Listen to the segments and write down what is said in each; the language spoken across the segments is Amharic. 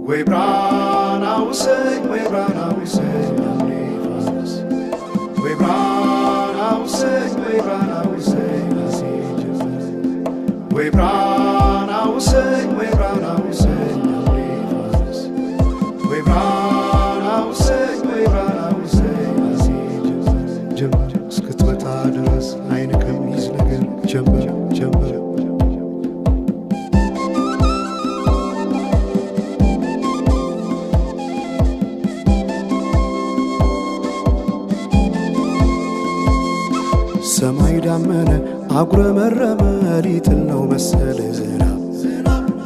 ወይ ብራና ውሰኝ ወይ ብራና ውሰኝ አፍሪካስ ወይ ብራና ውሰኝ ወይ ብራና ውሰኝ አሲጅስ ወይ ብራና ውሰኝ ወይ ብራና ውሰኝ አፍሪካስ ወይ ብራና ውሰኝ ወይ ብራና ውሰኝ አሲጅስ ጀምር እስክትመጣ ድረስ አይን ከሚይዝ ነገር ጀምር ጀምር ሰማይ ዳመነ አጉረመረመ ሊጥል ነው መሰለ ዝናብ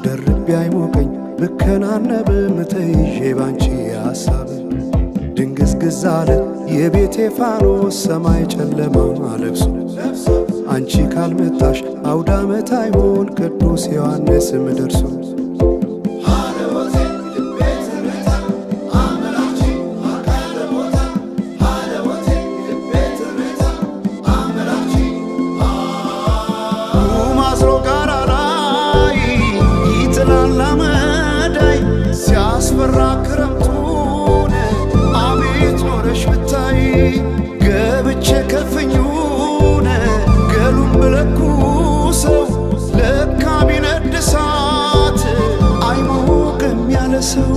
ደርቤ አይሞቀኝ ብከናነብም ተይዤ ባንቺ ሐሳብ ድንግዝግዝ አለ የቤቴ ፋኖስ ሰማይ ጨለማ ለብሶ አንቺ ካልመጣሽ አውደ ዓመት አይሆን ቅዱስ ዮሐንስም ደርሶ ክረምቱን አቤት ኖረሽ ብታይ ገብቼ ከፍኙን ገሉን ብለኩሰው ለካ ቢነድ እሳት አይሞቅም ያለ ሰው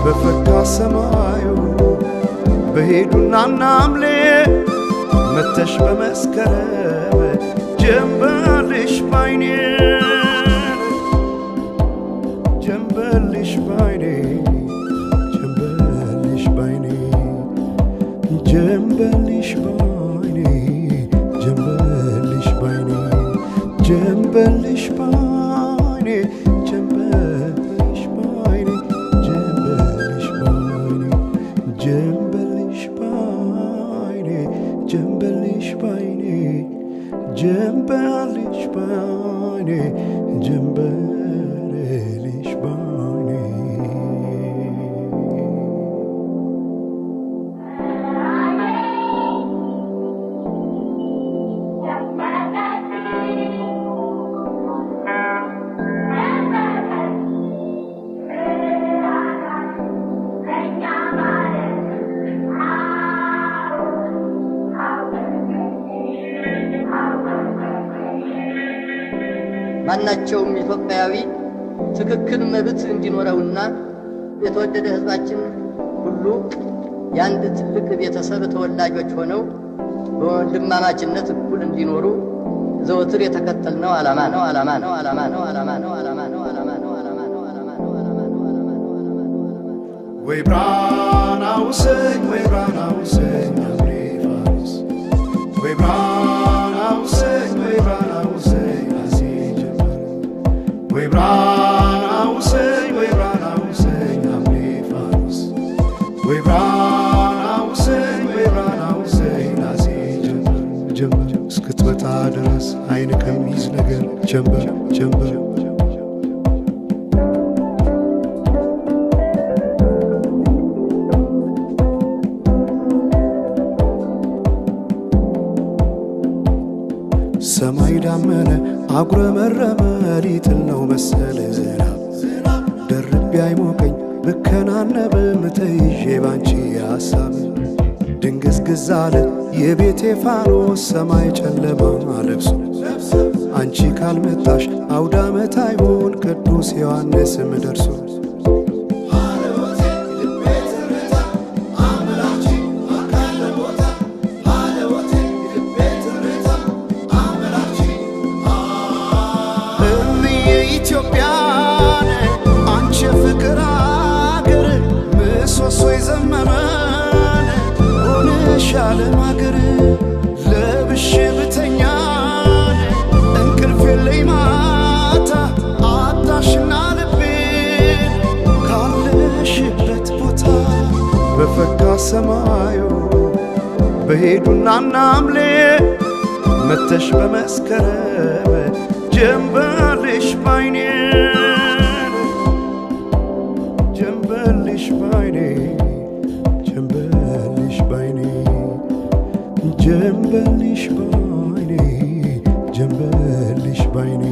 በፈካ ሰማዩ በሄዱና ናምሌ መተሽ በመስከረም ጀንበልሽ ባይኔ ጀንበልሽ ባይኔ ጀንበልሽ ባይኔ ጀንበልሽ ባይኔ ጀንበልሽ ባይኔ ጀንበልሽ ባይኔ ጀንበልሽ ባይኔ ጀንበልሽ ባይኔ ጀንበልሽ ባይኔ ጀንበልሽ ባይኔ ጀንበልሽ ባይኔ ጀንበልሽ ባይኔ ማናቸውም ኢትዮጵያዊ ትክክል መብት እንዲኖረውና የተወደደ ህዝባችን ሁሉ ያንድ ትልቅ ቤተሰብ ተወላጆች ሆነው በወንድማማችነት እኩል እንዲኖሩ ዘወትር የተከተልነው ዓላማ ነው ዓላማ ነው ዓላማ ነው ዓላማ ነው ዓላማ ነው ዓላማ ነው ዓላማ ነው ዓላማ ነው ዓላማ ነው ዓላማ ነው ዓላማ ነው ወይ ብራና ውሰኝ ወይ ብራና ውሰኝ አፍሪካስ ወይ ብራና ውሰኝ ወይ ብራና ውሰኝ ወይ ብራና ውሰኝ ወይ ብራና ውሰኝ አፍሪካስ ወይ ብራና ውሰኝ ወይ ብራና ውሰኝ አሲጀምር ጀምር እስክትመጣ ድረስ አይን ከሚይዝ ነገር ጀምር ጀምር ሰማይ ዳመነ አጉረመረመ ሊጥል ነው መሰለ ዝናብ ደርቤ አይሞቀኝ ብከናነብም ተይዤ ባንቺ ሐሳብ ድንግዝግዝ አለ የቤቴ ፋኖስ ሰማይ ጨለማ ለብሶ አንቺ ካልመጣሽ አውደ ዓመት አይሆን ቅዱስ ዮሐንስም ደርሶ ኢትዮጵያን አንቺ ፍቅር አገር ምሰሶ ዘመመን ሆነሻል ማገር ለብሼ ብተኛን እንቅልፍ የለኝ ማታ አጣሽና ልቤን ካለሽበት ቦታ በፈካ ሰማዩ በሄዱና ናምሌ መተሽ በመስከረም ጀንበልሽ ባይኔ ጀንበልሽ ባይኔ ጀንበልሽ ባይኔ ጀንበልሽ ባይኔ ጀንበልሽ ባይኔ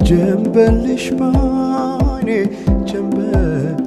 ጀንበልሽ ባይኔ ጀንበልሽ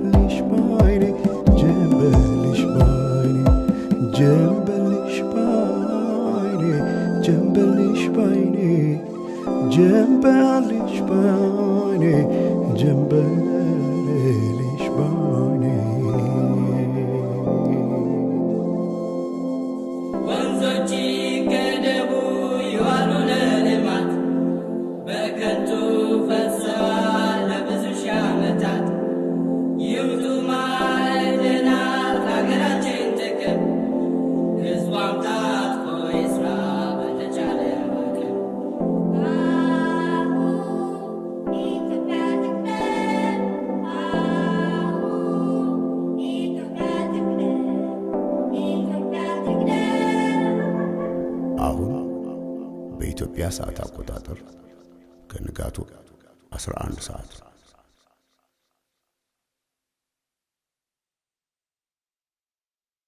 በኢትዮጵያ ሰዓት አቆጣጠር ከንጋቱ 11 ሰዓት